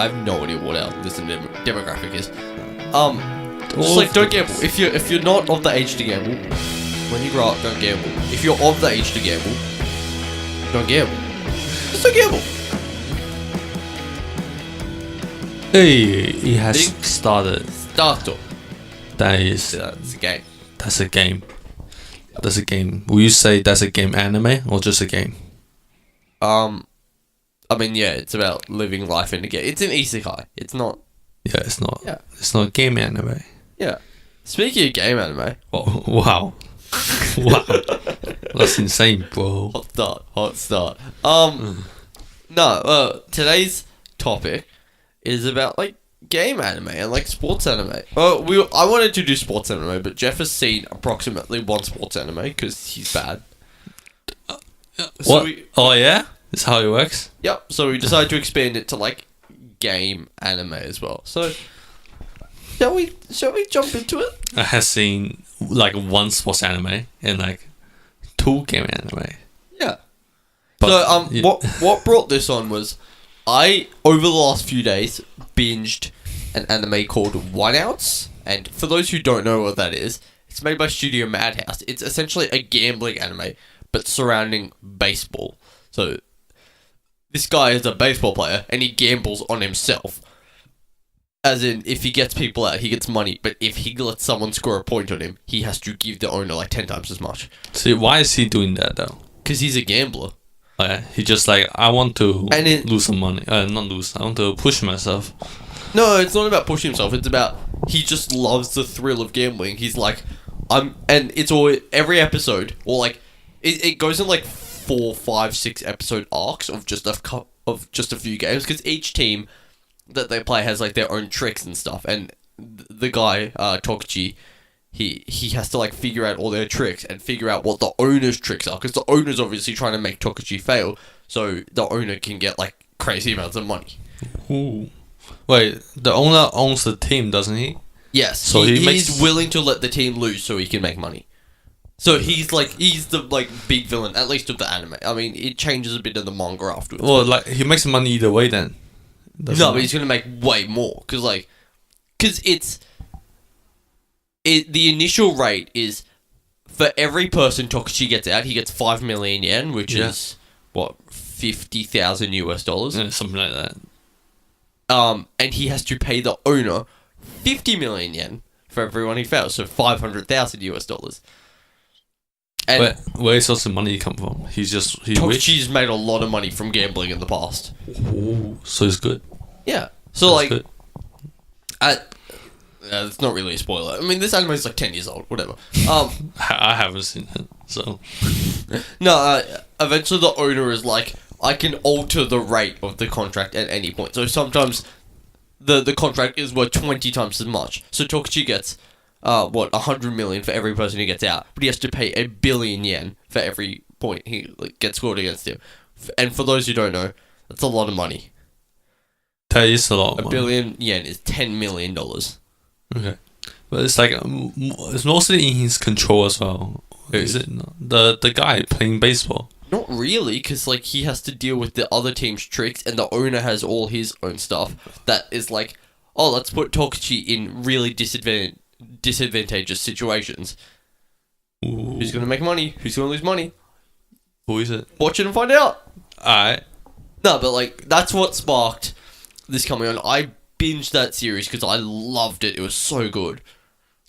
I have no idea what our listener demographic is. Just like, don't gamble. If you're not of the age to gamble, when you grow up, don't gamble. If you're of the age to gamble, don't gamble. Just don't gamble. Hey, it has started. Started. That's a game. That's a game. That's a game. Will you say that's a game anime or just a game? I mean, yeah, it's about living life in a game. It's an isekai. It's not. Yeah, it's not. Yeah. It's not a game anime. Yeah. Speaking of game anime. Oh, wow. Wow. That's insane, bro. Hot start. Today's topic is about like game anime and like sports anime. I wanted to do sports anime, but Jeff has seen approximately one sports anime because he's bad. What? Oh yeah, that's how it works. Yep. So we decided to expand it to like game anime as well. So shall we jump into it? I have seen like one sports anime and like 2 game anime. Yeah. But, what brought this on was I, over the last few days, binged an anime called One Outs, and for those who don't know what that is, it's made by Studio Madhouse. It's essentially a gambling anime, but surrounding baseball. So, this guy is a baseball player, and he gambles on himself. As in, if he gets people out, he gets money, but if he lets someone score a point on him, he has to give the owner like 10 times as much. See, why is he doing that though? Because he's a gambler. He just like, I want to lose some money. Not lose, I want to push myself. No, it's not about pushing himself. It's about he just loves the thrill of gambling. He's like, and it's all every episode, or like it goes in like 4, 5, 6 episode arcs of just a few games, because each team that they play has like their own tricks and stuff. And the guy Tokichi, he has to like figure out all their tricks and figure out what the owner's tricks are, because the owner's obviously trying to make Tokichi fail, so the owner can get like crazy amounts of money. Ooh. Wait, the owner owns the team, doesn't he? Yes, so he's willing to let the team lose so he can make money. So he's the like big villain, at least of the anime. I mean, it changes a bit in the manga afterwards. Well, like he makes money either way then. No, but he's gonna make way more, because the initial rate is, for every person Tokichi gets out, he gets 5 million yen, which is what, $50,000 US. Yeah, something like that. And he has to pay the owner 50 million yen for everyone he fails, so $500,000 US. And where is also money come from? He's Tokichi's made a lot of money from gambling in the past. Ooh, so it's good. Yeah. So that's good. It's not really a spoiler. I mean, this anime is like 10 years old, whatever. I haven't seen it, so. No, eventually the owner is like, I can alter the rate of the contract at any point. So sometimes the contract is worth 20 times as much. So Tokichi gets, 100 million for every person he gets out, but he has to pay 1 billion yen for every point he gets scored against him. And for those who don't know, that's a lot of money. That is a lot of money. 1 billion yen is $10 million. Okay. But it's like, it's mostly in his control as well. Is it not? The guy playing baseball? Not really, because like he has to deal with the other team's tricks, and the owner has all his own stuff that is like, oh, let's put Tokichi in really disadvantageous situations. Ooh. Who's going to make money? Who's going to lose money? Who is it? Watch it and find out. Alright. No, but like, that's what sparked this coming on. I binged that series because I loved it. It was so good.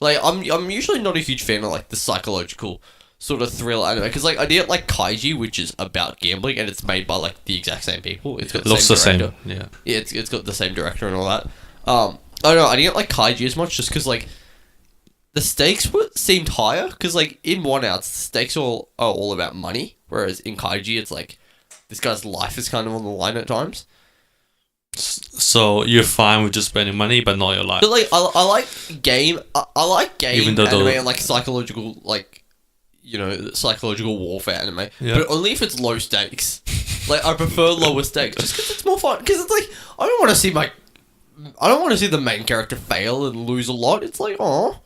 Like, I'm usually not a huge fan of like the psychological sort of thrill anime, because like I did like Kaiji, which is about gambling, and it's made by like the exact same people. It's got the same director. Yeah. Yeah, it's got the same director and all that. I don't know, I didn't like Kaiji as much just because like the stakes seemed higher, because like in One Outs the stakes are all about money, whereas in Kaiji it's like this guy's life is kind of on the line at times. So you're fine with just spending money, but not your life. But like I like game Even though anime and like psychological, like, you know, psychological warfare anime, but only if it's low stakes. Like I prefer lower stakes just because it's more fun. Because it's like I don't want to see the main character fail and lose a lot. It's like, oh,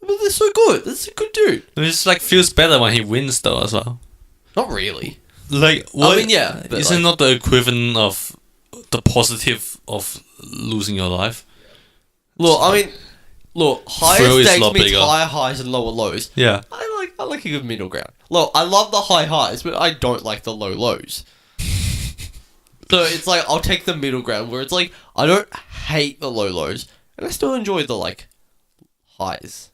but they're so good. That's a good dude. It just like feels better when he wins though as well. Not really. Like what? I mean, yeah. Isn't not the equivalent of the positive of losing your life. Look, I mean, higher Thrill is a stakes lot means bigger. higher highs and lower lows. Yeah. I like a good middle ground. Look, I love the high highs, but I don't like the low lows. So it's like I'll take the middle ground where it's like I don't hate the low lows, and I still enjoy the like highs.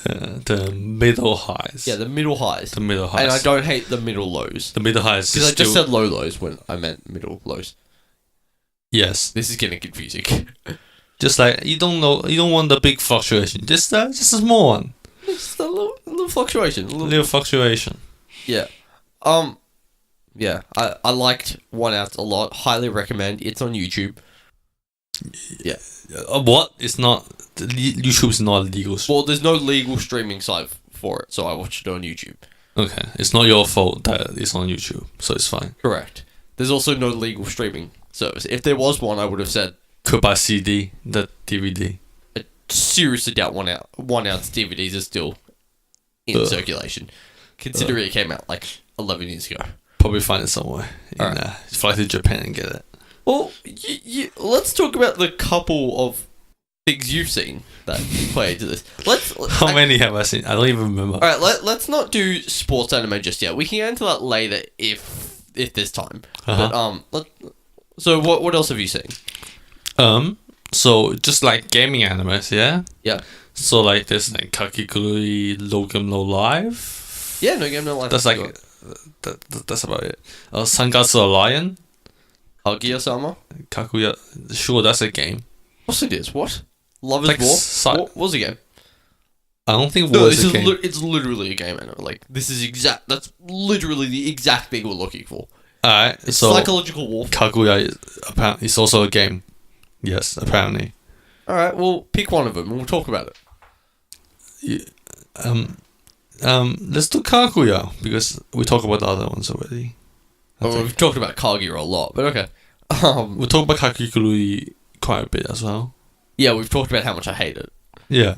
The middle highs. Yeah, the middle highs. The middle highs. And I don't hate the middle lows. The middle highs. Because I just said low lows when I meant middle lows. Yes. This is getting confusing. Just like you don't want the big fluctuation. Just a small one. Just a little fluctuation. Little fluctuation. Yeah. Yeah. I liked One Out a lot. Highly recommend. It's on YouTube. Yeah. What? It's not. YouTube's not legal. Well, there's no legal streaming site for it, so I watched it on YouTube. Okay, it's not your fault that it's on YouTube, so it's fine. Correct. There's also no legal streaming service. If there was one, I would have said. Could buy CD, the DVD. I seriously doubt One Ounce DVDs are still in circulation, considering it came out like 11 years ago. Probably find it somewhere. Alright. Fly to Japan and get it. Well, let's talk about the couple of things you've seen that play into this. How many have I seen? I don't even remember. All right, let's not do sports anime just yet. We can get into that later if there's time. But so what else have you seen? So just like gaming animes, yeah. Yeah. So like there's like Kakigurui No Game No Life. Yeah, No Game No Life. That's like that's about it. Sangatsu no Lion. Kaguya-sama. Kaguya. Sure, that's a game. What's it is? What? Love is Like War? What was a game? I don't think No, War is a game. it's literally a game. Anyway. Like this is that's literally the exact thing we're looking for. Alright, It's so psychological warfare. Kaguya apparently is also a game. Yes, apparently. All right, well, pick one of them and we'll talk about it. Let's do Kaguya because we talked about the other ones already. We've talked about Kaguya a lot, but okay. We talked about Kakigurui quite a bit as well. Yeah, we've talked about how much I hate it. Yeah.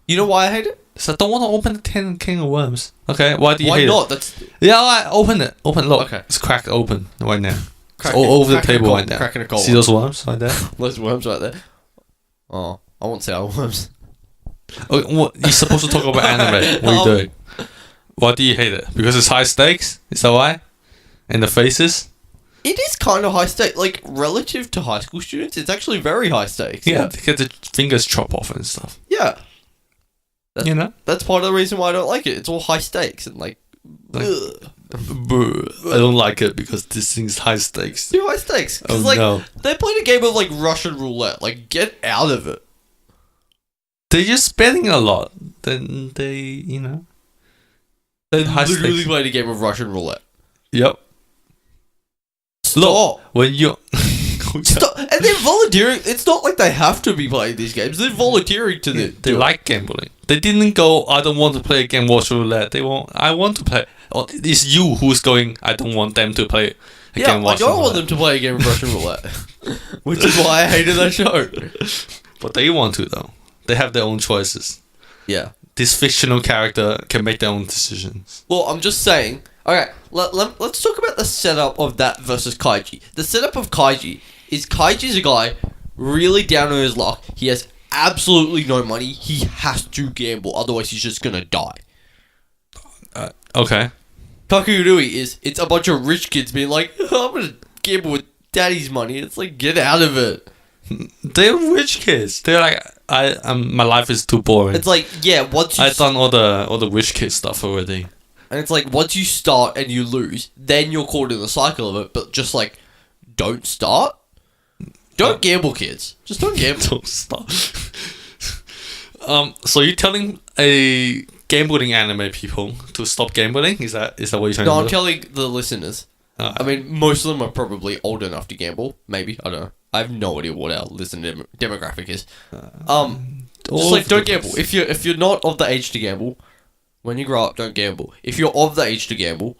You know why I hate it? So I don't want to open the can of worms. Okay, why do you hate not? it? That's Yeah, alright, open it. Open, look. Okay. It's cracked open right now. It's cracking- all over the cracking a table cold- right now. cracking a cold See one. those worms right there? Those worms right there. Oh, I won't say our worms. Okay, what, you're supposed to talk about anime. What are you doing? Why do you hate it? Because it's high stakes? Is that why? And the faces? It is kind of high stakes. Like, relative to high school students, it's actually very high stakes. Yeah, they get the fingers chopped off and stuff. Yeah. You know? That's part of the reason why I don't like it. It's all high stakes and, like ugh. I don't like it because this thing's high stakes. Too high stakes. Because, no. they played a game of, like, Russian roulette. Like, get out of it. They're just spending a lot. Then they, you know. They High literally stakes. played a game of Russian roulette. Yep. Stop. Look, when you Stop. And they're volunteering. It's not like they have to be playing these games. They're volunteering to they like gambling. They didn't go, I don't want to play a game watch roulette. They want, I want to play. Or it's you who's going, I don't want them to play a Yeah, game I watch don't roulette. want them to play a game of Russian roulette. Which is why I hated that show. But they want to though. They have their own choices. Yeah. This fictional character can make their own decisions. Well, I'm just saying. Okay, let's talk about the setup of that versus Kaiji. The setup of Kaiji is Kaiji's a guy really down on his luck. He has absolutely no money. He has to gamble, otherwise he's just gonna die. Okay. Kakegurui is it's a bunch of rich kids being like, oh, I'm gonna gamble with daddy's money. It's like, get out of it. They're rich kids. They're like, my life is too boring. It's like, yeah, once you I've done all the rich kid stuff already. and it's like once you start and you lose, then you're caught in the cycle of it. But just like, don't start. Don't gamble, kids. Just don't gamble. Don't stop. So you're telling a gambling anime people to stop gambling? Is that what you're trying No, to I'm do? telling the listeners. I mean, most of them are probably old enough to gamble. Maybe, I don't know. I have no idea what our listener demographic is. Just like don't gamble. If you're not of the age to gamble, when you grow up, don't gamble. If you're of the age to gamble,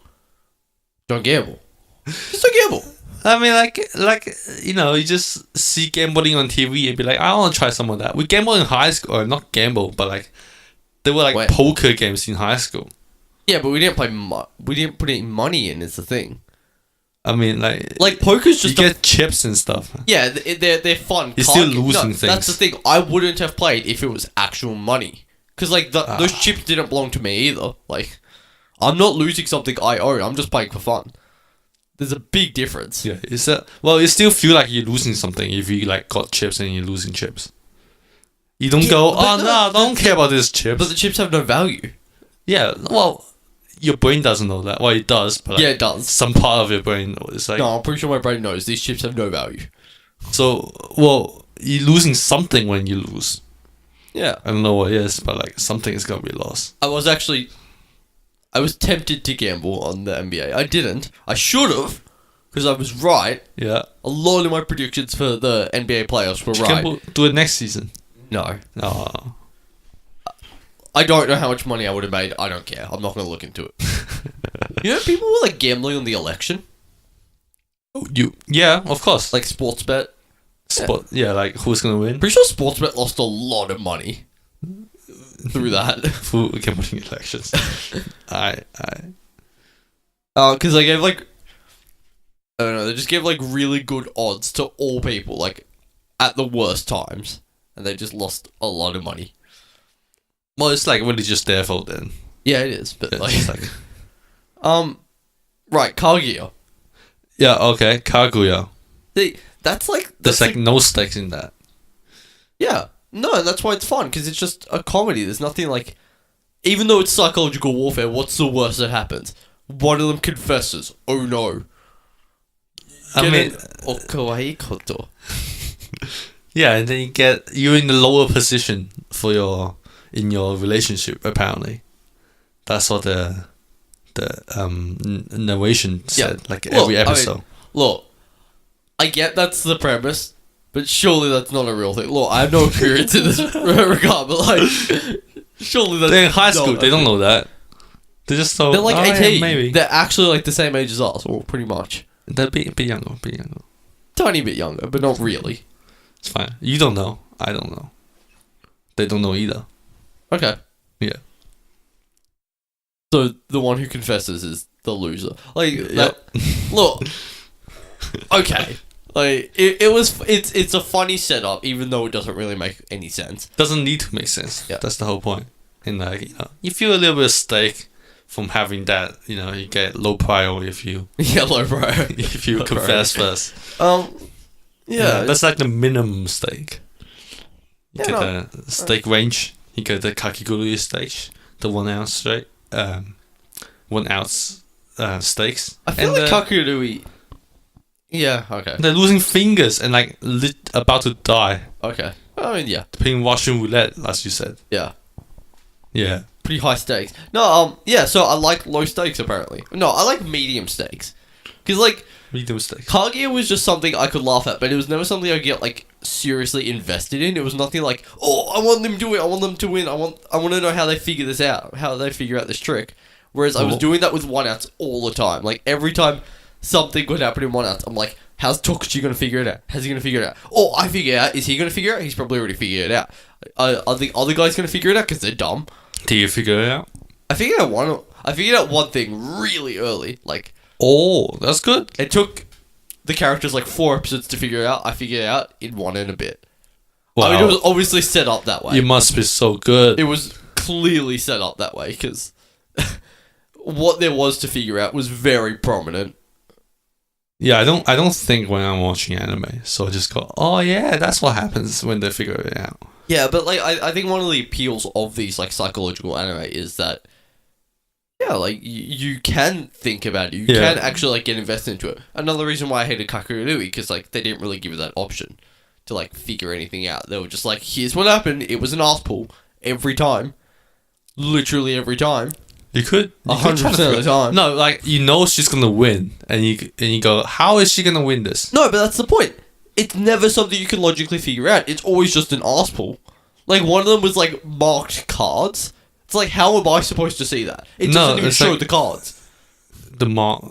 don't gamble. Just don't gamble. I mean, like you know, you just see gambling on TV and be like, I want to try some of that. We gamble in high school, or not gamble, but like there were like Wait. poker games in high school. Yeah, but we didn't play. We didn't put any money in. Is the thing. I mean, like poker's just you get chips and stuff. yeah, they're fun. You're still losing things. That's the thing. I wouldn't have played if it was actual money, because like those chips didn't belong to me either. Like, I'm not losing something I own. I'm just playing for fun. There's a big difference. Yeah, is that you still feel like you're losing something if you like got chips and you're losing chips. You don't go, oh no, I don't care about this chips. But the chips have no value. Yeah, well, your brain doesn't know that. Well, it does, but like, Yeah, it does. some part of your brain is like. No, I'm pretty sure my brain knows these chips have no value. So, well, you're losing something when you lose. Yeah. I don't know what it is, but like something is gonna be lost. I was tempted to gamble on the NBA. I didn't. I should have, because I was right. Yeah. A lot of my predictions for the NBA playoffs were You right. can do it next season. No. Oh. I don't know how much money I would have made. I don't care. I'm not going to look into it. You know, people were like gambling on the election. Yeah, of course. Like sports bet. Yeah, like who's gonna win? Pretty sure Sportsbet lost a lot of money through that. Who gambling elections? I. Because they gave like, I don't know, they just gave like really good odds to all people, like at the worst times, and they just lost a lot of money. Well, it's like really just their fault then. Yeah, it is, but It's like, just like, right, Kaguya. yeah, okay, Kaguya. That's like There's like no stakes in that. Yeah, no, that's why it's fun, because it's just a comedy. There's nothing like, even though it's psychological warfare, what's the worst that happens? One of them confesses. Oh no. I mean, kawaii koto. yeah, and then you're in the lower position in your relationship. Apparently, that's what the narration said. Like every episode. I mean, look, I get that's the premise, but surely that's not a real thing. Look, I have no experience in this regard, but like, surely that's. They're in high school. They don't know that. They just thought They're like 18. Yeah, maybe They're actually like the same age as us, or pretty much. they're a bit younger. Tiny bit younger, but not really. It's fine. You don't know. I don't know. They don't know either. Okay. Yeah. So the one who confesses is the loser. Like Yep. Look. Okay. Like it's a funny setup, even though it doesn't really make any sense. Doesn't need to make sense. Yeah. That's the whole point. And like you feel a little bit of stake from having that. You get low prior if you Yellow bro. if you confess first. Yeah. That's like the minimum stake. You Yeah, get the stake range. You get the kakiguru stake, the 1 ounce straight, 1 ounce stakes. I feel and like Kakurui. Yeah. Okay. they're losing fingers and like about to die. Okay. I mean, yeah. Playing Russian roulette, as you said. Yeah. Yeah. Pretty high stakes. No. Yeah. So I like low stakes apparently. No, I like medium stakes. Because like. Medium stakes. Kaguya was just something I could laugh at, but it was never something I get like seriously invested in. It was nothing like, oh, I want them to win, I want them to win, I want to know how they figure this out, how they figure out this trick. Whereas I was doing that with 1 ounce all the time. Like every time something would happen in 1 ounce, I'm like, how's Tokuchi gonna figure it out? How's he gonna figure it out? Oh, I figure it out. Is he gonna figure it out? He's probably already figured it out. Are the other guys gonna figure it out because they're dumb? Do you figure it out? I figured out one thing really early. Like, oh, that's good. it took the characters like 4 episodes to figure it out. I figured it out in 1 and a bit. Wow. I mean, it was obviously set up that way. You must be so good. It was clearly set up that way because what there was to figure out was very prominent. Yeah, I don't think when I'm watching anime, so I just go, oh yeah, that's what happens when they figure it out. Yeah, but like I think one of the appeals of these like psychological anime is that like you can think about it, you can actually like get invested into it. Another reason why I hated Kakurui, because like they didn't really give you that option to like figure anything out. They were just like, here's what happened. It was an ass pull every time, literally every time. You could 100% of the time. No, like she's gonna win, and you go, how is she gonna win this? No, but that's the point. It's never something you can logically figure out. It's always just an ass pull. Like one of them was like marked cards. It's like, how am I supposed to see that? It doesn't even show the cards. The mark.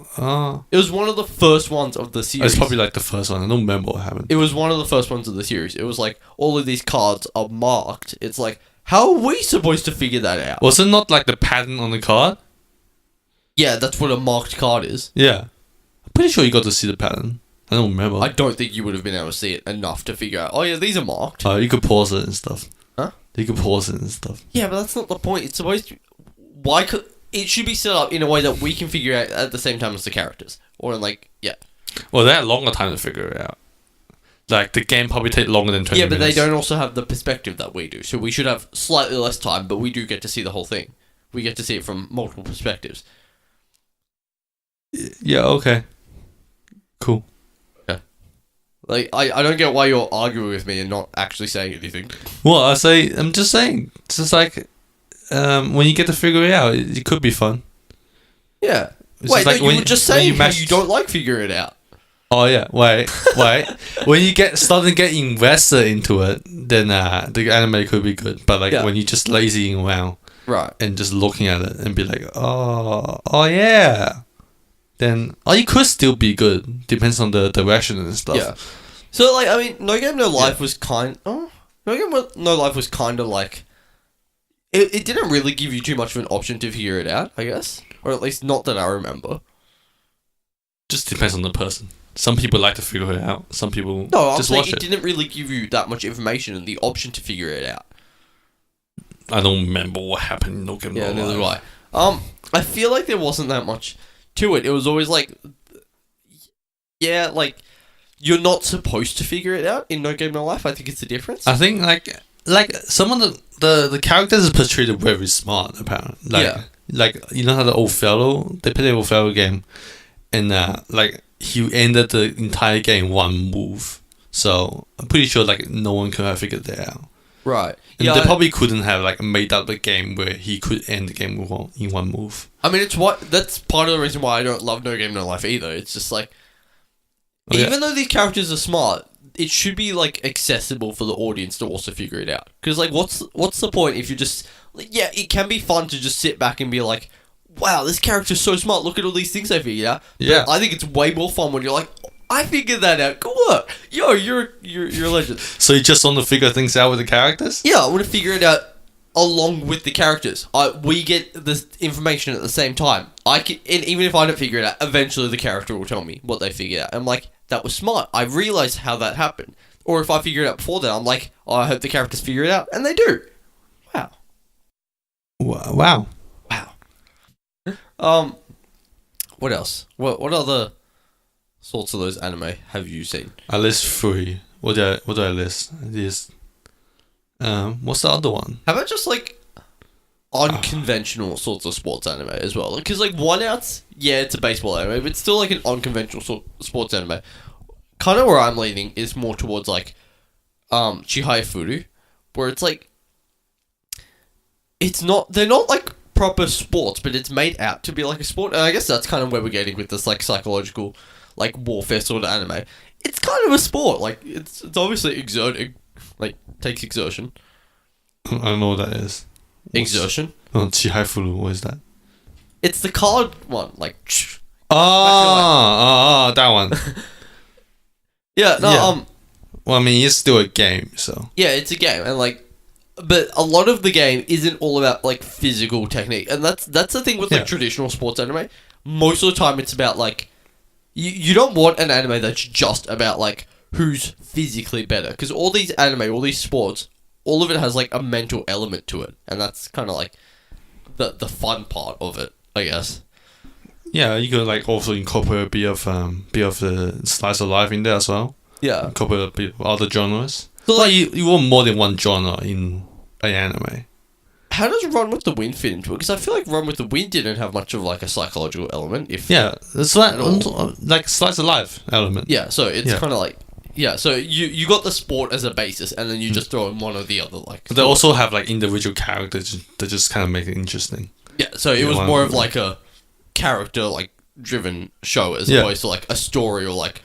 It was one of the first ones of the series. It's probably like the first one. I don't remember what happened. It was one of the first ones of the series. It was like all of these cards are marked. It's like, how are we supposed to figure that out? Was it not like the pattern on the card? Yeah, that's what a marked card is. Yeah. I'm pretty sure you got to see the pattern. I don't remember. I don't think you would have been able to see it enough to figure out, oh yeah, these are marked. You could pause it and stuff. Huh? You could pause it and stuff. Yeah, but that's not the point. It's supposed to... Why could... It should be set up in a way that we can figure out at the same time as the characters. Or like, yeah. Well, they had longer time to figure it out. Like, the game probably take longer than 20 minutes. Yeah, but they don't also have the perspective that we do. So we should have slightly less time, but we do get to see the whole thing. We get to see it from multiple perspectives. Yeah, okay. Cool. Like, I don't get why you're arguing with me and not actually saying anything. Well, I'm just saying. It's just like, when you get to figure it out, it could be fun. Yeah. It's Wait, just no, like you were just saying how you match- don't like figuring it out. Oh yeah, wait. When you start to get invested into it, then the anime could be good. But like when you're just lazying around, right, and just looking at it and be like, oh yeah, then you could still be good. Depends on the direction and stuff. Yeah. So like, I mean, No Game No Life was No Game No Life was kind of like, it didn't really give you too much of an option to figure it out, I guess, or at least not that I remember. Just depends on the person. Some people like to figure it out. Some people I'm just saying watch it didn't really give you that much information and the option to figure it out. I don't remember what happened in No Game No Life. Yeah, neither do I. I feel like there wasn't that much to it. It was always like, yeah, like, you're not supposed to figure it out in No Game No Life. I think it's the difference. I think like some of the characters are portrayed very smart apparently. Like you know how the Othello, they play the Othello game, and like he ended the entire game one move. So I'm pretty sure like no one could have figured that out. Right. And they probably couldn't have like made up the game where he could end the game in one move. I mean, that's part of the reason why I don't love No Game No Life either. It's just like, even though these characters are smart, it should be like accessible for the audience to also figure it out. Because like, what's the point if you just it can be fun to just sit back and be like, wow, this character's so smart. Look at all these things I figured out. Yeah. But I think it's way more fun when you're like, I figured that out. Good work. Yo, you're a legend. So you just want to figure things out with the characters? Yeah, I want to figure it out along with the characters. We get this information at the same time. And even if I don't figure it out, eventually the character will tell me what they figured out. I'm like, that was smart. I realized how that happened. Or if I figure it out before then, I'm like, I hope the characters figure it out. And they do. Wow. Wow. What else? What other sorts of those anime have you seen? I list 3. What do I list? This. What's the other one? How about just like unconventional sorts of sports anime as well? Because like One Outs, yeah, it's a baseball anime, but it's still like an unconventional sports anime. Kind of where I'm leaning is more towards like Chihaya Furu, where it's like they're not like proper sports, but it's made out to be like a sport. And I guess that's kind of where we're getting with this like psychological like warfare sort of anime. It's kind of a sport. Like it's obviously exerting, like takes exertion. I don't know what that is. Exertion? Oh, Chihai Furu, what is that? It's the card one, like. That one. Yeah, no, yeah. Well, I mean, it's still a game, so. Yeah, it's a game, and like, but a lot of the game isn't all about like physical technique, and that's the thing with like traditional sports anime. Most of the time, it's about like, you don't want an anime that's just about like who's physically better, because all these anime, all these sports, all of it has like a mental element to it, and that's kind of like the fun part of it, I guess. Yeah, you could like also incorporate a bit of the slice of life in there as well. Yeah, incorporate a bit of other genres. So like you want more than one genre in an anime. How does Run with the Wind fit into it? Because I feel like Run with the Wind didn't have much of like a psychological element. It's like slice of life element. Yeah, so it's kind of like so you got the sport as a basis, and then you just throw in one or the other. Like they also have like individual characters that just kind of make it interesting. Yeah, so it was more of like a character like driven show as opposed to like a story or like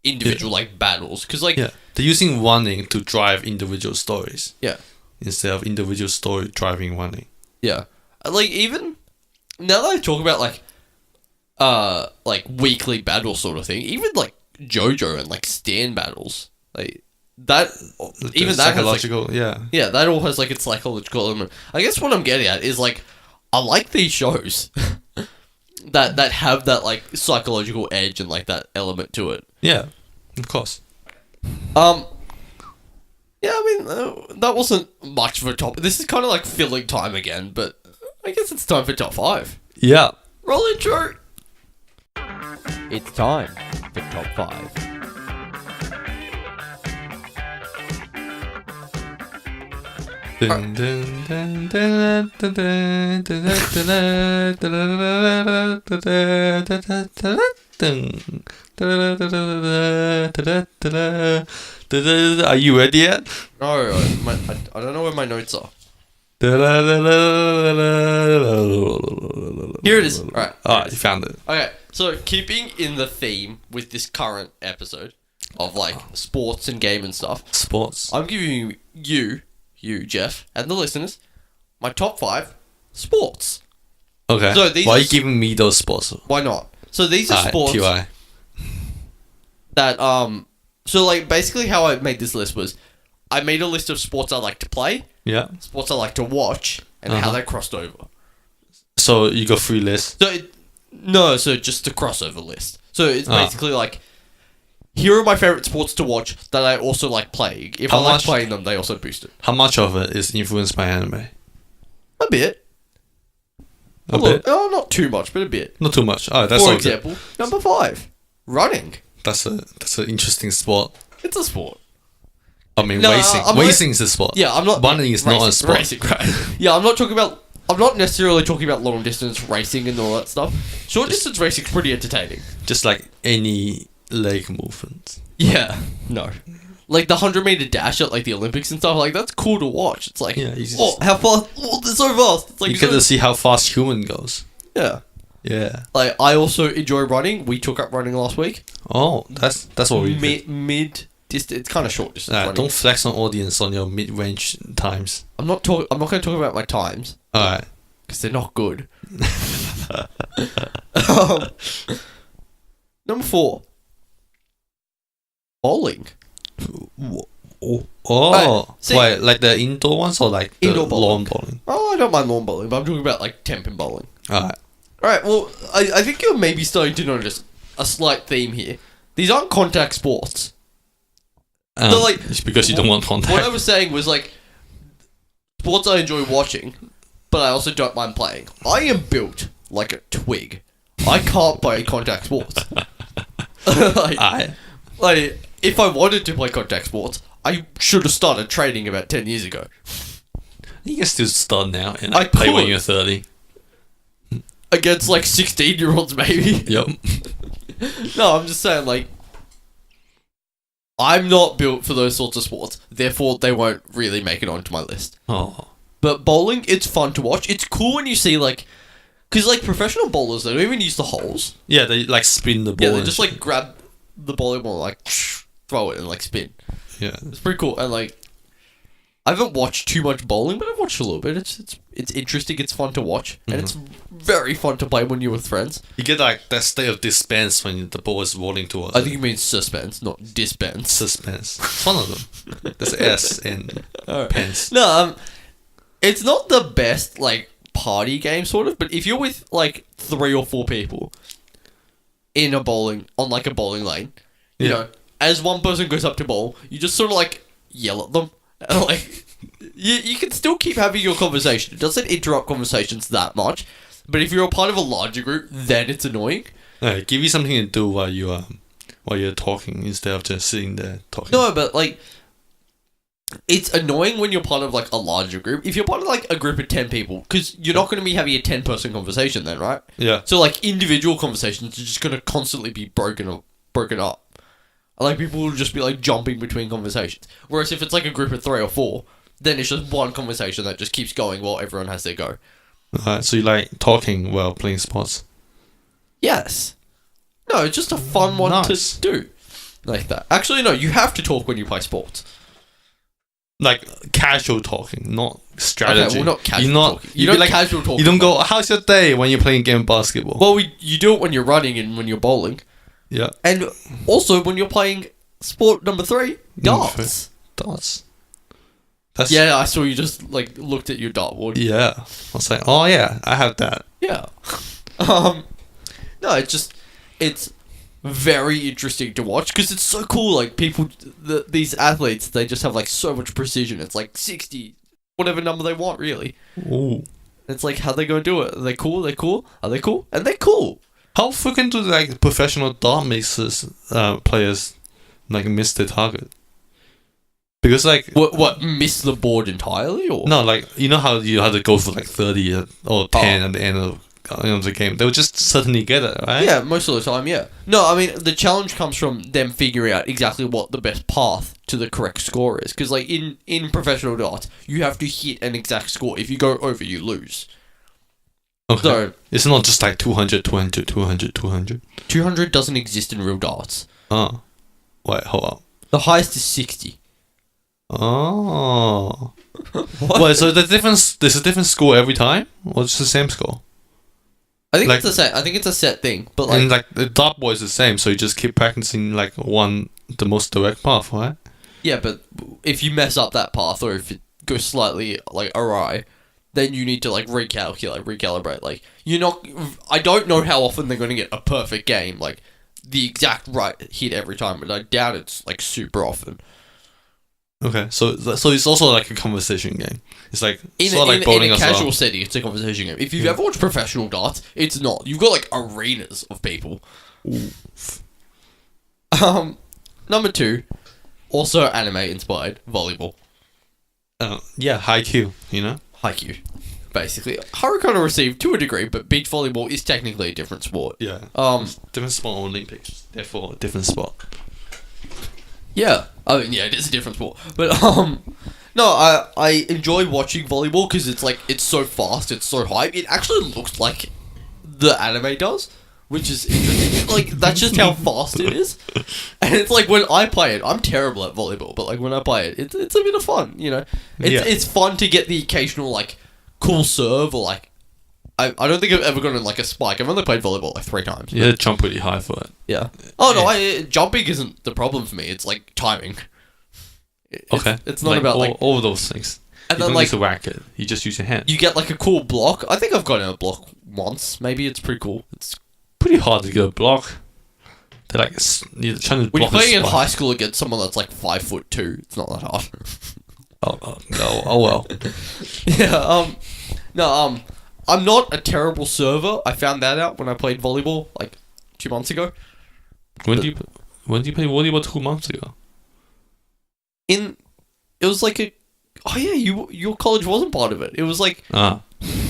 individual like battles. Because like they're using running to drive individual stories. Yeah. Instead of individual story driving running. Yeah. Like even now that I talk about like weekly battle sort of thing, even like JoJo and like stand battles, like that even that psychological, has like, yeah, that all has like its psychological element. I guess what I'm getting at is like I like these shows. that have that like psychological edge and like that element to it. Yeah, of course. Yeah, I mean, that wasn't much of a top. This is kind of like filling time again, but I guess it's time for top 5. Yeah. Roll intro. It's time for top 5. Dun, dun, dun, dun, dun, dun, dun, dun. Are you ready yet? No, I don't know where my notes are. Here Here it is. Alright, you found it. Okay, so keeping in the theme with this current episode of like sports and game and stuff, Sports. I'm giving you, Jeff, and the listeners, my top 5 sports. Okay. So these Why are are you giving me those sports? Why not? So these are sports TY. that so like basically how I made this list was I made a list of sports I like to play, Yeah. sports I like to watch, and how they crossed over. So you got 3 lists. So just the crossover list. So it's basically like, here are my favorite sports to watch that I also like playing. If I like playing them, they also boost it. How much of it is influenced by anime? A bit. A bit? Oh, not too much, but a bit. Not too much. Oh, that's For all example, number 5, running. That's an interesting sport. It's a sport. I mean, No, racing. Racing is a sport. Yeah, I'm not. Running is not a sport. Racing, right? Yeah, I'm not necessarily talking about long distance racing and all that stuff. Short distance racing's pretty entertaining. Just like any leg movement. Yeah. No. Like the 100-meter dash at like the Olympics and stuff, like that's cool to watch. It's like, Yeah, you just- oh, how fast? Oh, they're so fast. It's like You get to see how fast human goes. yeah. Yeah. Like I also enjoy running. We took up running last week. Oh, that's what we did. Mid distance. It's kind of short distance running. Don't flex on audience on your mid-range times. I'm not going to talk about my times Alright. because they're not good. Number 4. Bowling. Oh. see- Wait, like the indoor ones or like the Indoor bowling. lawn bowling? Oh, I don't mind lawn bowling, but I'm talking about like 10-pin bowling. Alright. Alright, well, I think you're maybe starting to notice a slight theme here. These aren't contact sports. So, like, It's because you don't want contact. What I was saying was like, sports I enjoy watching, but I also don't mind playing. I am built like a twig. I can't play contact sports. like, if I wanted to play contact sports, I should have started training about 10 years ago. You can still start now and I play when could. you're 30. Against like 16-year-olds maybe. Yep. No, I'm just saying like, I'm not built for those sorts of sports. Therefore, they won't really make it onto my list. Oh. But bowling, it's fun to watch. It's cool when you see like, because like professional bowlers, they don't even use the holes. Yeah, they like spin the ball. Yeah, they and just shit. like grab the bowling ball, like throw it and like spin. Yeah. It's pretty cool. And like, I haven't watched too much bowling, but I've watched a little bit. It's interesting. It's fun to watch, and it's very fun to play when you're with friends. You get like that state of dispense when the ball is rolling towards I think you mean suspense, not dispense. suspense. It's one of them. There's S in pens. No, it's not the best like party game sort of, but if you're with like 3 or 4 people in a bowling on like a bowling lane, you know, as one person goes up to bowl, you just sort of like yell at them, and like you can still keep having your conversation. It doesn't interrupt conversations that much, but if you're a part of a larger group, then it's annoying. Give you something to do while you're talking instead of just sitting there talking. No, but like, it's annoying when you're part of like a larger group. If you're part of like a group of 10 people, because you're not going to be having a 10-person conversation then, right? Yeah. So like individual conversations are just going to constantly be broken up. Like people will just be like jumping between conversations. Whereas if it's like a group of 3 or 4, then it's just one conversation that just keeps going while everyone has their go. Alright, so you like talking while playing sports? Yes. No, it's just a fun one Nice. to do. Like that. Actually, no, you have to talk when you play sports. Like casual talking, not strategy. Okay, well, not casual You're not, talking. You don't like, casual talk. You don't go, how's your day when you're playing a game of basketball? Well, you do it when you're running and when you're bowling. Yeah. And also when you're playing sport number 3, darts. Darts. That's, Yeah, I saw you just like looked at your dartboard. Yeah. I was like, oh yeah, I have that. Yeah. No, it's very interesting to watch because it's so cool. Like these athletes, they just have like so much precision. It's like 60, whatever number they want, really. Ooh. It's like, how they gonna do it? Are they cool? They're cool. Are they cool? And they're cool. How freaking do like professional dart makers players like miss their target? Because like What miss the board entirely, or no, like you know how you had to go for like 30 or 10 at the end of the game. They would just suddenly get it, right? Yeah, most of the time, yeah. No, I mean, the challenge comes from them figuring out exactly what the best path to the correct score is. Because, like, in professional darts, you have to hit an exact score. If you go over, you lose. Okay. So, it's not just like 200, 200, 200, 200. 200 doesn't exist in real darts. Oh. Wait, hold on. The highest is 60. Oh. Wait, so there's a different score every time? Or it's the same score? I think Like- it's a set. I think it's a set thing. But, like, And like the dartboard is the same, so you just keep practicing like the most direct path, right? yeah, but if you mess up that path or if it goes slightly, like, awry, then you need to, like, recalibrate. Like, you're not... I don't know how often they're going to get a perfect game, like, the exact right hit every time, but I doubt it's, like, super often. Okay, so it's also like a conversation game. It's like In sort of like bowling a as casual well. setting, it's a conversation game. If you've ever watched professional darts, it's not. You've got, like, arenas of people. Number 2, also anime-inspired, volleyball. Yeah, high Q, you know? Haikyuu, basically. Harukono received to a degree, but beach volleyball is technically a different sport. Yeah. Different sport Olympics, therefore different sport. Yeah, I mean, yeah, it is a different sport. But, no, I enjoy watching volleyball because it's, like, it's so fast, it's so hype. It actually looks like the anime does, which is interesting. Like, that's just how fast it is. And it's like, when I play it, I'm terrible at volleyball, but, like, when I play it, it's a bit of fun, you know? It's fun to get the occasional, like, cool serve or, like, I don't think I've ever gone in, like, a spike. I've only played volleyball, like, 3 times. You had to jump really high for it. Yeah. Oh, no, jumping isn't the problem for me. It's, like, timing. It's not like, about, like... all of those things. And You then, don't like, use a racket. You just use your hand. you get, like, a cool block. I think I've gotten a block once. Maybe it's pretty cool. It's Pretty hard to get a block. They're like you're trying to when you're block a playing in spike. high school against someone that's, like, 5'2", it's not that hard. Oh well. Yeah, no, I'm not a terrible server. I found that out when I played volleyball, like, 2 months ago. When do you play volleyball 2 months ago? It was like oh yeah, your college wasn't part of it. It was like,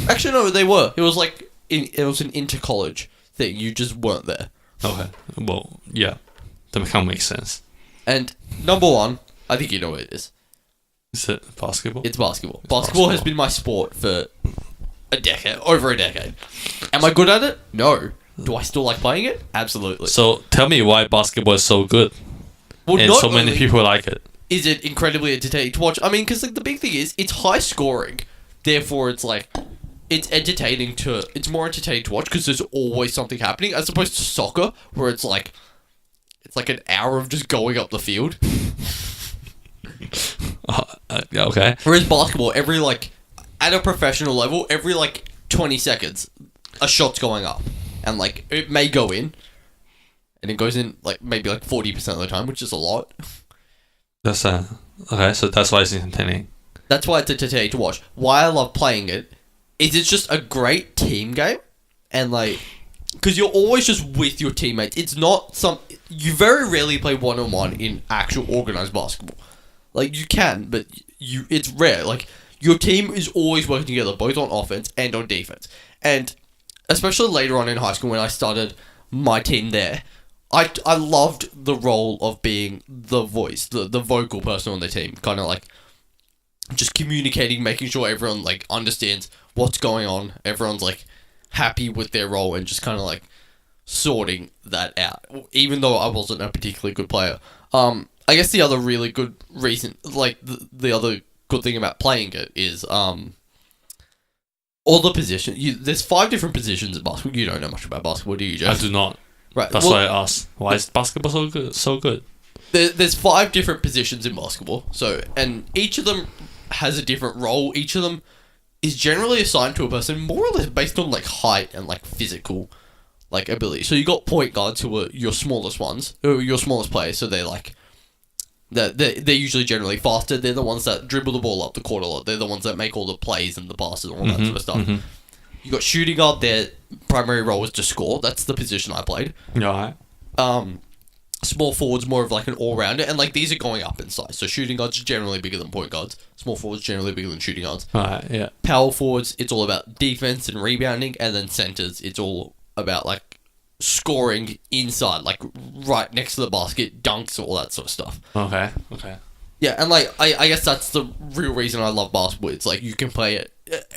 actually no, they were. It was like, it was an inter-college thing. You just weren't there. Okay. Well, yeah. That kind of makes sense. And number 1, I think you know what it is. Is it basketball? It's basketball. Basketball has been my sport for over a decade. Am I good at it? No. Do I still like playing it? Absolutely. So tell me why basketball is so good Well, and not so many only people like it. is it incredibly entertaining to watch. I mean, because, like, the big thing is it's high scoring. Therefore, it's like it's more entertaining to watch because there's always something happening, as opposed to soccer where it's like an hour of just going up the field. Yeah, okay. Whereas basketball, every, like, at a professional level, every, like, 20 seconds, a shot's going up. And, like, it may go in. And it goes in, like, maybe, like, 40% of the time, which is a lot. That's okay. So that's why it's entertaining. That's why it's entertaining to watch. Why I love playing it is it's just a great team game. And, like, because you're always just with your teammates. It's not you very rarely play one-on-one in actual organized basketball. Like, you can, but it's rare. Like, your team is always working together, both on offense and on defense. And especially later on in high school when I started my team there, I loved the role of being the voice, the vocal person on the team. Kind of like just communicating, making sure everyone, like, understands what's going on. Everyone's, like, happy with their role and just kind of, like, sorting that out. Even though I wasn't a particularly good player. I guess the other really good reason, like, the other good thing about playing it is, all the positions. There's 5 different positions in basketball. You don't know much about basketball, do you, Jeff? I do not. Right. That's why I asked. Why is basketball so good? So good. There's 5 different positions in basketball. So, and each of them has a different role. Each of them is generally assigned to a person, more or less based on, like, height and, like, physical, like ability. So you got point guards who are your smallest ones, who are your smallest players. So they're like, they're usually generally faster. They're the ones that dribble the ball up the court a lot. They're the ones that make all the plays and the passes and all that sort of stuff. You got shooting guard. Their primary role is to score. That's the position I played. Right. Small forwards more of like an all-rounder, and like these are going up in size. So shooting guards are generally bigger than point guards. Small forwards generally bigger than shooting guards. Right. Yeah. Power forwards, it's all about defense and rebounding, and then centers, it's all about like scoring inside, like right next to the basket, dunks, all that sort of stuff. Okay. Yeah, and like I guess that's the real reason I love basketball. It's like you can play it.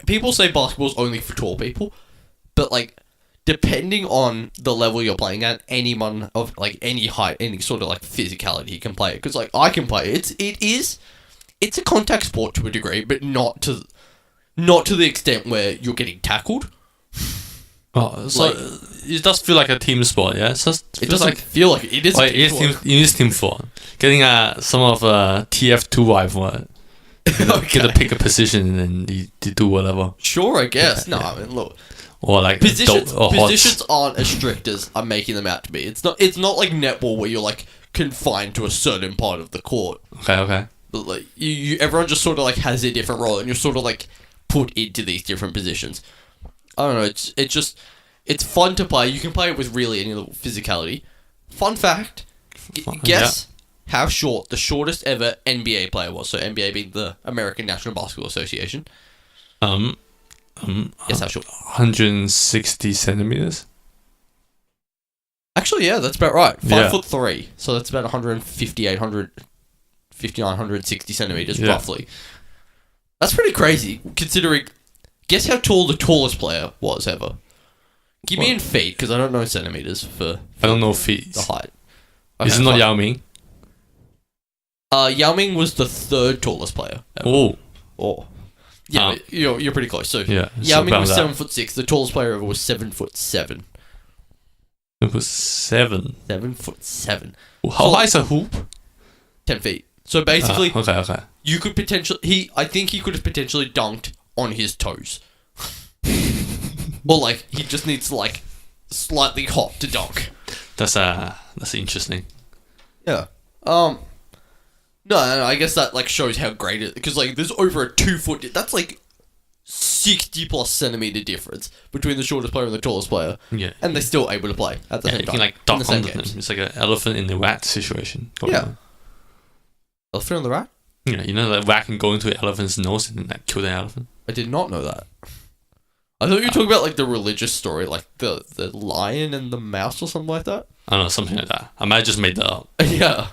People say basketball's only for tall people, but like depending on the level you're playing at, anyone of like any height, any sort of like physicality can play it. Because like I can play it. It's a contact sport to a degree, but not to the extent where you're getting tackled. Oh, so it does feel like a team sport, yeah? It doesn't feel like it is. It is team sport. Getting some of TF2 rival. Get to pick a position and then you do whatever. Sure, I guess. I mean, look. Or like positions aren't as strict as I'm making them out to be. It's not like netball where you're like confined to a certain part of the court. Okay. But like everyone just sort of like has their different role, and you're sort of like put into these different positions. I don't know. It's fun to play. You can play it with really any level of physicality. Fun fact: guess how short the shortest ever NBA player was. So NBA being the American National Basketball Association. Guess how short? 160 centimeters. Actually, yeah, that's about right. 5'3", so that's about 158, 159, 160 centimeters roughly. That's pretty crazy considering. Guess how tall the tallest player was ever. Give me in feet because I don't know centimeters for I don't know feet. The height. Okay, is it not Yao Ming? Yao Ming was the third tallest player ever. Oh. Yeah, you're pretty close. So yeah, Yao Ming was 7'6". The tallest player ever was 7'7". It was 7. 7'7". How high is a hoop? 10 feet. So basically, okay. You could potentially. I think he could have potentially dunked on his toes. Or like he just needs to like slightly hop to dunk. That's interesting. Yeah. No, I guess that like shows how great it, because like there's over a 2 foot. That's like 60+ centimeter difference between the shortest player and the tallest player. Yeah. And they're still able to play at the same time. You can like dunk under them. It's like an elephant in the rat situation. Elephant in the rat? Yeah, you know, the rat can go into an elephant's nose and like kill the elephant. I did not know that. I thought you were talking about like the religious story, like the lion and the mouse or something like that. I don't know, something like that. I might have just made that up. Yeah.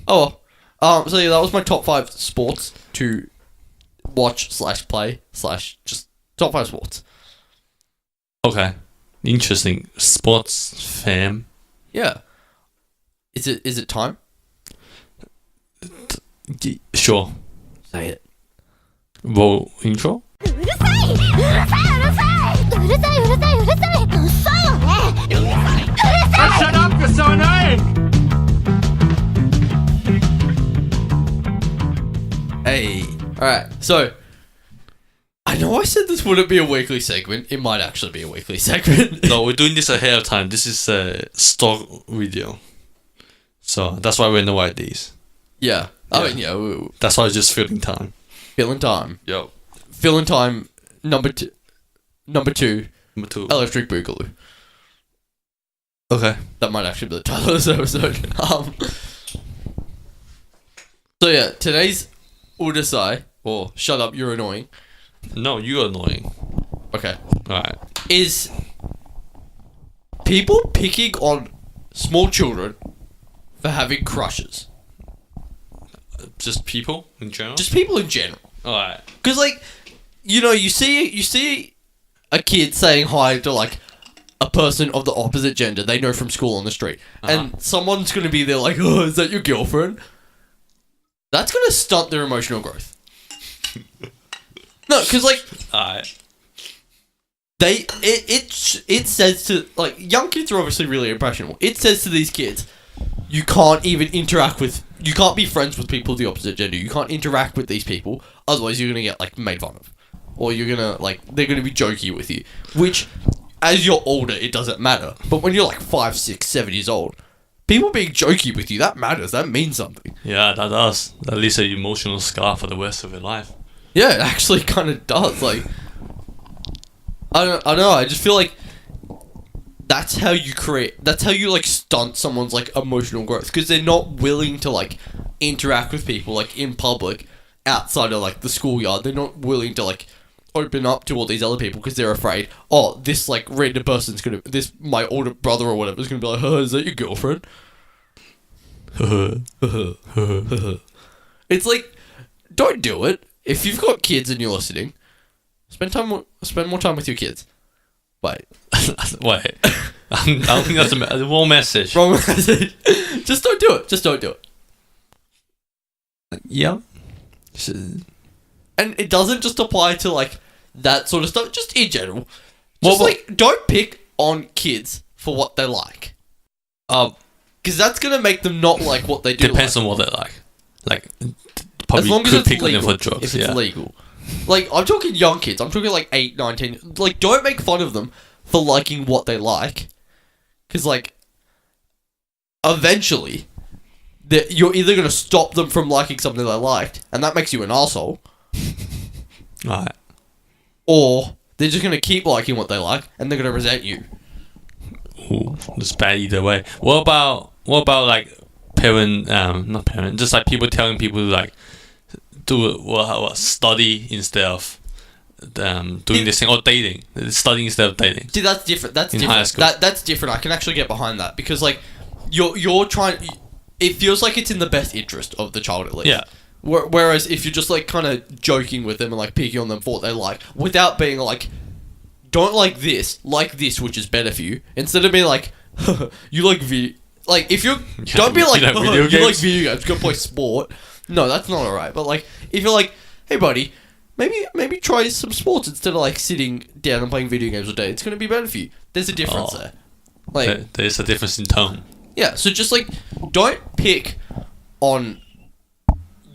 Oh. So yeah, that was my top 5 sports to watch / play / just top 5 sports. Okay. Interesting. Sports fam. Yeah. Is it time? Sure. Say it. Roll intro? Shut up, you're so annoying! Hey. Alright, so I know I said this wouldn't be a weekly segment. It might actually be a weekly segment. No, we're doing this ahead of time. This is a stock video. So that's why we're in the white days. Yeah. I mean, yeah. That's why it's just filling time. Filling time. Yo. Filling time number 2. Number 2. Electric Boogaloo. Okay. That might actually be the title of this episode. So yeah, today's Udasai, or shut up, you're annoying. No, you're annoying. Okay. Alright. Is people picking on small children for having crushes. Just people in general? Just people in general. Alright. Because, like, you know, you see a kid saying hi to, like, a person of the opposite gender they know from school on the street. And someone's going to be there like, oh, is that your girlfriend? That's going to stunt their emotional growth. No, because, like... Alright. It says to... Like, young kids are obviously really impressionable. It says to these kids, you can't even interact with... You can't be friends with people of the opposite gender. You can't interact with these people. Otherwise, you're going to get, like, made fun of. Or you're going to, like... They're going to be jokey with you. Which... as you're older, it doesn't matter. But when you're like 5, 6, 7 years old, people being jokey with you, that matters. That means something. Yeah, that does. At least an emotional scar for the rest of your life. Yeah, it actually kind of does. Like, I don't know. I just feel like that's how you like stunt someone's like emotional growth, because they're not willing to like interact with people like in public outside of like the schoolyard. They're not willing to like open up to all these other people because they're afraid, oh, this like random person's gonna, this my older brother or whatever is gonna be like, is that your girlfriend? It's like, don't do it. If you've got kids and you're listening, spend more time with your kids. Wait. I don't think that's the wrong message. Wrong message. Just don't do it. Just don't do it. Yeah. And it doesn't just apply to like that sort of stuff, just in general. Just like, don't pick on kids for what they like. Because that's going to make them not like what they do. Depends on what they like. Like, probably as long as could it's pick legal, on them for drugs. if it's legal. Like, I'm talking young kids. I'm talking like 8, 9, 10. Like, don't make fun of them for liking what they like. Because, like, eventually, you're either going to stop them from liking something they liked, and that makes you an arsehole. Alright. Or they're just going to keep liking what they like, and they're going to resent you. Ooh, it's bad either way. What about like not parent, just like people telling people to like do study instead of doing this thing, or dating, studying instead of dating. See, that's different. That's in different. High school. That's different. I can actually get behind that, because like you're trying. It feels like it's in the best interest of the child, at least. Yeah. Whereas if you're just like kind of joking with them and like picking on them for what they like, without being like, don't like this, which is better for you. Instead of being like, you like like if you're, don't be like, you like video games, go play sport. No, that's not alright. But like, if you're like, hey buddy, maybe try some sports instead of like sitting down and playing video games all day. It's gonna be better for you. There's a difference there. Like, there's a difference in tone. Yeah, so just like, don't pick on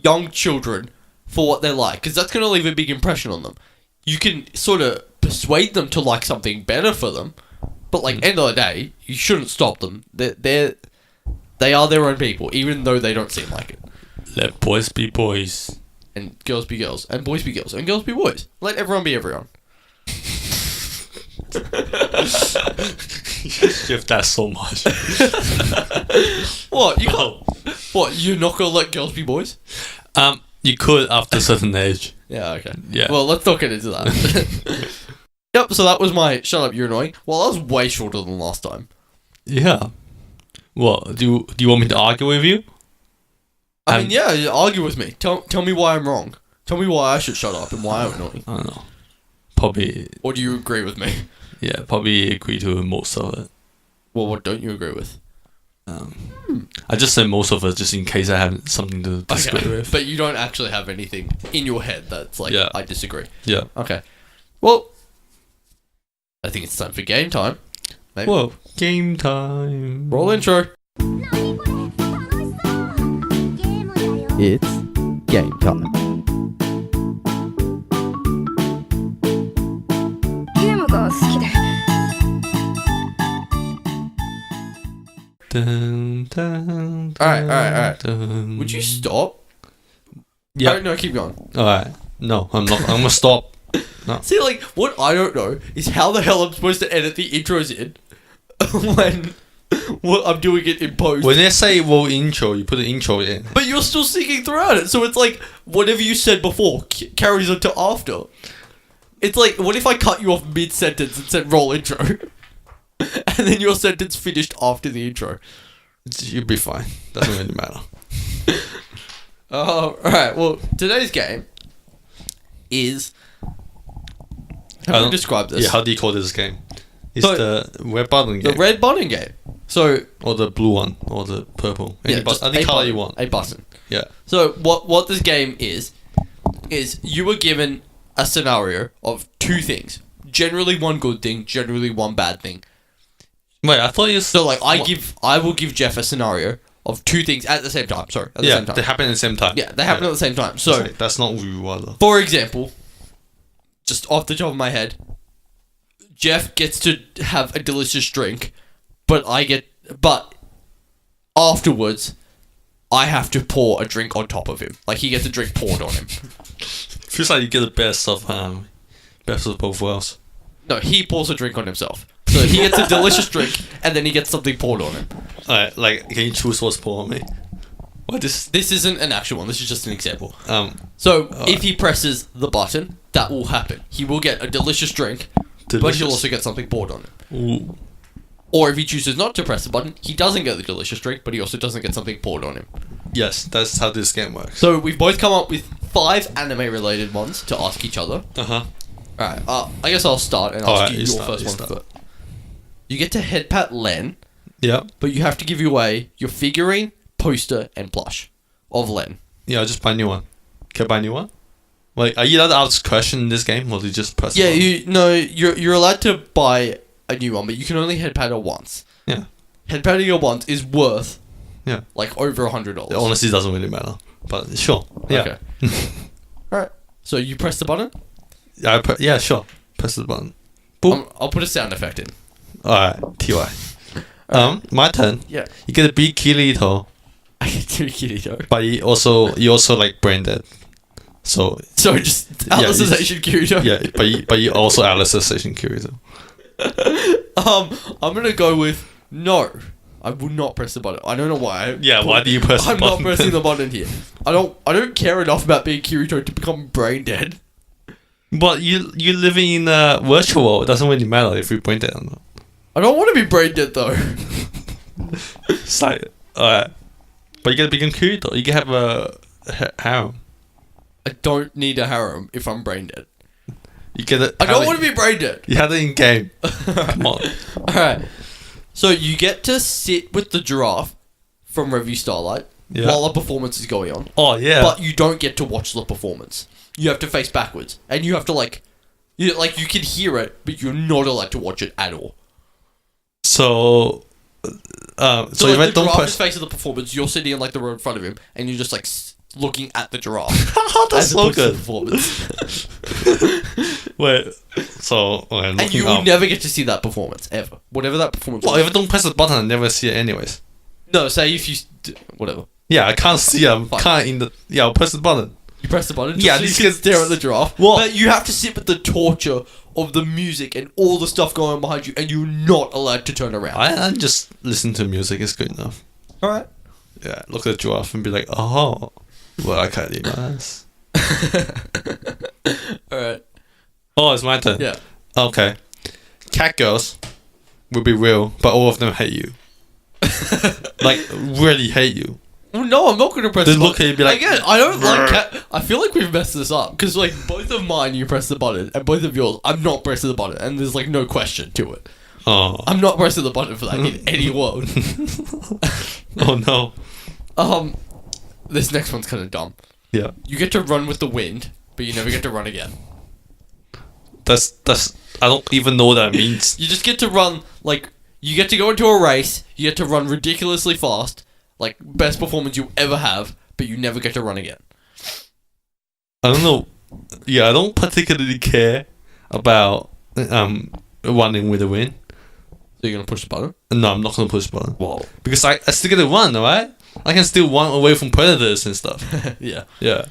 young children for what they like, because that's gonna leave a big impression on them. You can sort of persuade them to like something better for them, but like end of the day, you shouldn't stop them. They are their own people, even though they don't seem like it. Let boys be boys, and girls be girls, and boys be girls, and girls be boys. Let everyone be everyone. You shift that so much. What you got? What, you're not gonna let girls be boys? You could after a certain age. Yeah, okay. Yeah. Well, let's not get into that. Yep, so that was my shut up, you're annoying. Well, that was way shorter than last time. Yeah. Well, do you want me to argue with you? I mean, yeah, argue with me. Tell me why I'm wrong. Tell me why I should shut up and why I'm annoying. I don't know. Probably. Or do you agree with me? Yeah, probably agree to most of it. Well, what don't you agree with? I just said most of it just in case I have something to disagree with. But you don't actually have anything in your head that's like, Yeah. I disagree. Yeah. Okay. Well, I think it's time for game time. Maybe. Whoa, game time. Roll intro. It's game time. ゲームが好きで Dun, dun, Alright. dun. Would you stop? Yeah. Oh, no, keep going. Alright. No, I'm not. I'm gonna stop. No. See, like, what I don't know is how the hell I'm supposed to edit the intros in when I'm doing it in post. When they say roll intro, you put the intro in. But you're still singing throughout it, so it's like whatever you said before carries on to after. It's like, what if I cut you off mid-sentence and said roll intro? And then your sentence finished after the intro. You'll be fine. Doesn't really matter. Alright, well, today's game is... How do you describe this? Yeah, how do you call this game? It's So, the red button game. The red button game. So... Or the blue one. Or the purple. Any just any a color button, you want. A button. Yeah. So what this game is you were given a scenario of two things. Generally one good thing, generally one bad thing. Wait, I thought you... So like I will give Jeff a scenario of two things at the same time. Sorry, at the yeah, same time. they happen at the same time. Yeah, they happen at the same time. So that's not what we want. for example, just off the top of my head, Jeff gets to have a delicious drink, but afterwards, I have to pour a drink on top of him. Like, he gets a drink poured on him. Feels like you get the best of both worlds. No, he pours a drink on himself. So he gets a delicious drink, and then he gets something poured on him. Alright, like, can you choose what's poured on me? What this? This isn't an actual one. This is just an example. So if he presses the button, that will happen. He will get a delicious drink, but he'll also get something poured on him. Ooh. Or if he chooses not to press the button, he doesn't get the delicious drink, but he also doesn't get something poured on him. Yes, that's how this game works. So we've both come up with 5 anime-related ones to ask each other. Alright, I guess I'll start and ask you your first one first. You get to head pat Len, but you have to give away your figurine, poster, and plush of Len. Yeah, I'll just buy a new one. Can I buy a new one? Like, are you allowed to ask a question in this game, or do you just press the button? You're allowed to buy a new one, but you can only head pat her once. Yeah. Head patting her once is worth like over $100. It honestly doesn't really matter. But sure. Yeah. Okay. Alright. So you press the button? Yeah, sure. Press the button. Boom. I'll put a sound effect in. Alright, TY. My turn. Yeah. You get a big Kirito, I get to Kirito. but you also like brain dead. So just Alicization Kirito. yeah, but you also Alicization Kirito. I'm gonna go with no. I will not press the button. I don't know why. Why do you press the I'm button? not pressing the button here. I don't care enough about being Kirito to become brain dead. But you living in a virtual world. It doesn't really matter if you're brain dead or not. I don't want to be brain dead though. It's like, alright. But you get a big Kirito. You can have a harem. I don't need a harem if I'm brain dead. You get it. I don't want to be brain dead. You have it in game. Come on. Alright. So you get to sit with the giraffe from Revue Starlight while a performance is going on. Oh yeah. But you don't get to watch the performance. You have to face backwards. And you have to you can hear it, but you're not allowed to watch it at all. So So you the don't giraffe press. is facing the performance, you're sitting in the row in front of him, and you're just looking at the giraffe. That's so opposed to good. the performance. Wait. So And you will never get to see that performance, ever. Whatever that performance Well, was. if I don't press the button, I never see it anyways. No, say if you... Whatever. Yeah, I can't see it. I'm Fine. kind in the... Yeah, I'll press the button. You press the button, just Yeah, so you this can gets- stare at the giraffe. What? But you have to sit with the torture of the music and all the stuff going on behind you, and you're not allowed to turn around. I just listen to music. It's good enough. Alright. Yeah, look at the giraffe and be like, oh, well, I can't do this. Alright. Oh, it's my turn. Yeah. Okay. Cat girls will be real, but all of them hate you. Like, really hate you. Well, no, I'm not going to press They the look button. at you and be like, Again, I don't like cat... I feel like we've messed this up. Because, both of mine, you press the button. And both of yours, I'm not pressing the button. And there's, no question to it. Oh. I'm not pressing the button for that in any world. Oh, no. This next one's kind of dumb. Yeah. You get to run with the wind, but you never get to run again. That's... I don't even know what that means. You just get to run, you get to go into a race, you get to run ridiculously fast, best performance you ever have, but you never get to run again. I don't know. Yeah, I don't particularly care about running with the wind. So you're gonna push the button? No, I'm not gonna push the button. Whoa. Because I still get to run, alright? I can still run away from predators and stuff. Yeah. Yeah.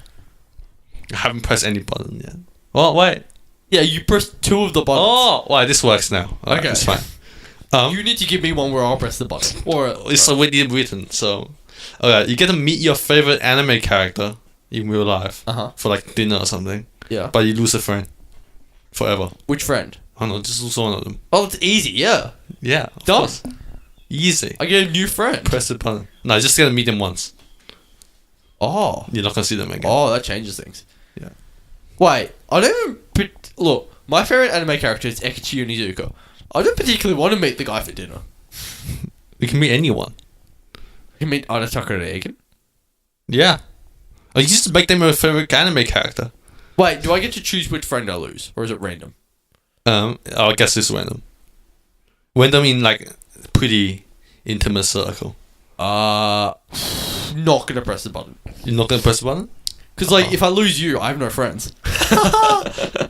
I haven't pressed any button yet. Oh, wait. Yeah, you press 2 of the buttons. Oh, right, this works now. Alright, Okay. it's fine. You need to give me one where I'll press the button. Or It's already written, so... Okay, you get to meet your favorite anime character in real life. Uh-huh. For dinner or something. Yeah. But you lose a friend. Forever. Which friend? I don't know, just lose one of them. Oh, it's easy, yeah. Yeah, of Done. course. Easy. I get a new friend. Press the button. No, just gonna meet them once. Oh. You're not gonna see them again. Oh, that changes things. Yeah. Wait, I don't even... Look, my favourite anime character is Ekichi Onizuka. I don't particularly want to meet the guy for dinner. You can meet anyone. You meet Arataka Reigen? Yeah. Or you just make them your favorite anime character. Wait, do I get to choose which friend I lose? Or is it random? I guess it's random. Random in pretty intimate circle. Not gonna press the button. You're not gonna press the button? Because, if I lose you, I have no friends.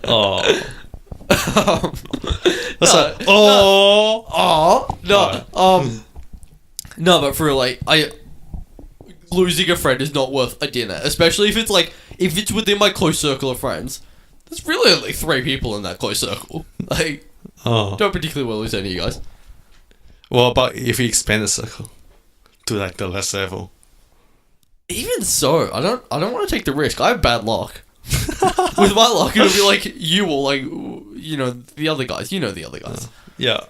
Oh. That's like, oh, no, but for real, like, losing a friend is not worth a dinner, especially if it's within my close circle of friends. There's really only 3 people in that close circle. Like, don't particularly want to lose any of you guys. What about if we expand the circle to like the less level? Even so, I don't want to take the risk. I have bad luck. With my luck, it'll be like you or like, you know, the other guys. You know the other guys. Yeah.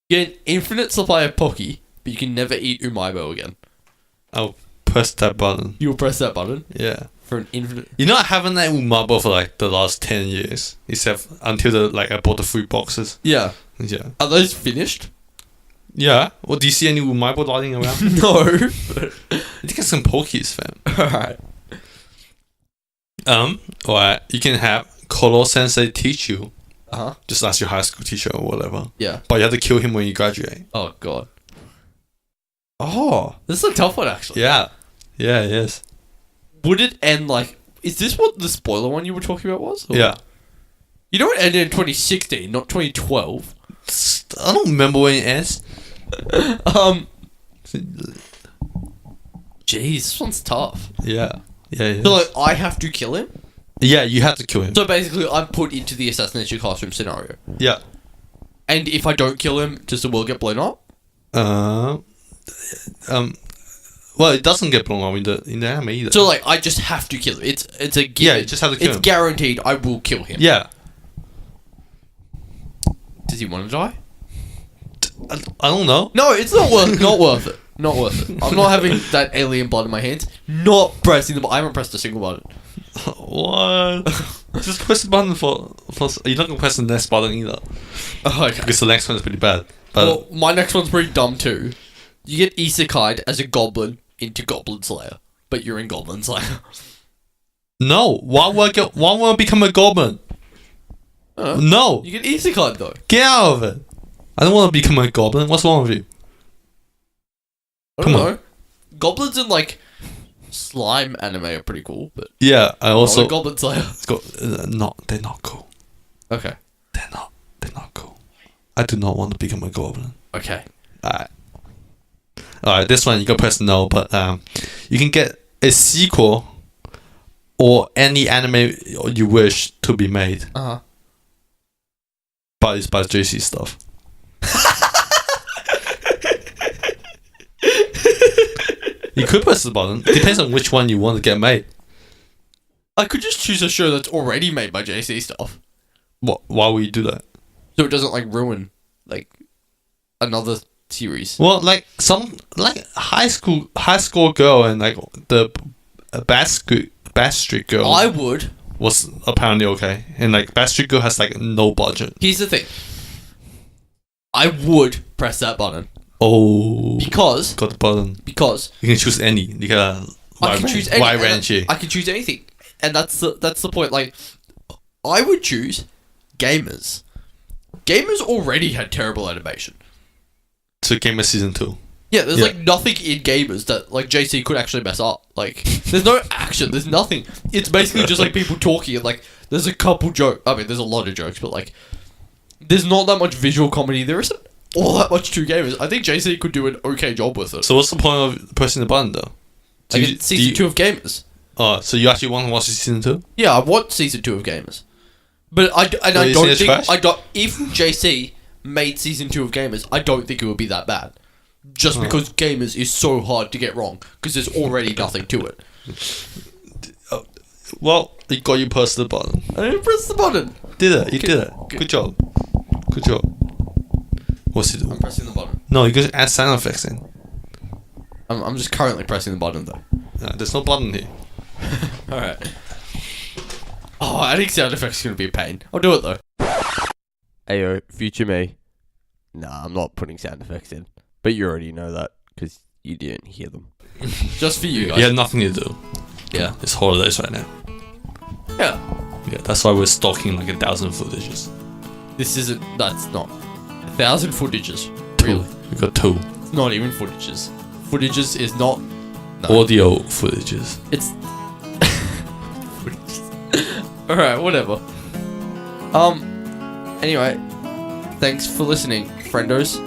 Get an infinite supply of Pocky, but you can never eat Umaibo again. I'll press that button. You will press that button Yeah. for an infinite. You know, I haven't had Umabo for like the last 10 years, except until I bought the 3 boxes. Yeah. Yeah. Are those finished? Yeah. Well, do you see any Umabo lying around? No. I think it's some Pokies, fam. Alright. Or you can have Koro Sensei teach you. Just ask your high school teacher or whatever. Yeah. But you have to kill him when you graduate. Oh god. Oh, this is a tough one actually. Yeah. Yeah, it is. Would it end like? Is this what the spoiler one you were talking about was? Or? Yeah. You know it ended in 2016, not 2012. I don't remember when it ends. Jeez, this one's tough. Yeah. Yeah. So like, I have to kill him. Yeah, you have to kill him. So basically, I'm put into the assassination classroom scenario. Yeah. And if I don't kill him, does the world get blown up? Well, it doesn't get blown up in the anime either. So like, I just have to kill him. It's a given. Yeah, you just have to kill him. It's guaranteed. I will kill him. Yeah. Does he want to die? I don't know. No, it's not worth it. Not worth it. I'm not having that alien blood in my hands. Not pressing the button. I haven't pressed a single button. What? Just press the button for. You're not gonna press the next button either. Oh, okay. Because the next one is pretty bad. But Well, my next one's pretty dumb too. You get isekai'd as a goblin into Goblin Slayer, but you're in Goblin Slayer. no, why would I become a goblin? No, You get isekai'd though. get out of it. I don't want to become a goblin. What's wrong with you? I don't know. Goblins in like slime anime are pretty cool, but Yeah, I also not a Goblin Slayer. they're not cool. Okay. They're not cool. I do not want to become a goblin. Okay. Alright, this one you can press no, but you can get a sequel or any anime you wish to be made. But it's by JC stuff. You could press the button. Depends on which one you want to get made. I could just choose a show that's already made by JC stuff, Why would you do that? so it doesn't like ruin like another series. Well, like some high school girl and like the Backstreet Girl I would. was apparently okay, and like Backstreet Girl has like no budget. Here's the thing. I would press that button Oh, because got the button. You can choose any. You can I can choose any. wide and range. I can choose anything, and that's the point. Like, I would choose gamers. Gamers already had terrible animation. So Gamer Season 2. Yeah, there's like nothing in gamers that like JC could actually mess up. Like, there's no action. There's nothing. It's basically just like people talking and like there's a couple jokes. I mean, there's a lot of jokes, but like there's not that much visual comedy. There isn't all that much to gamers. I think JC could do an okay job with it. So what's the point of pressing the button though? Like season 2 of Gamers. Oh, so you actually want to watch Season 2? Yeah, I want season 2 of Gamers, but I don't think if JC made season 2 of Gamers, I don't think it would be that bad. Just because Gamers is so hard to get wrong because there's already nothing to it. Well, you got you press the button. I didn't press the button. Did it? You did it. Good job. Good job. What's it do? I'm pressing the button. No, you can add sound effects in. I'm just currently pressing the button though. There's no button here. Alright. Oh, adding sound effects is going to be a pain. I'll do it though. Ayo, future me. Nah, I'm not putting sound effects in. But you already know that, because you didn't hear them. Just for you guys. You have nothing to do. Yeah. It's holidays right now. Yeah. Yeah, that's why we're stalking like 1,000 footages. This isn't... That's not... 1,000 footages. Two. Really? We got 2. It's not even footages. Footages is not... No. Audio footages. It's... footages. Alright, whatever. Anyway, thanks for listening, friendos.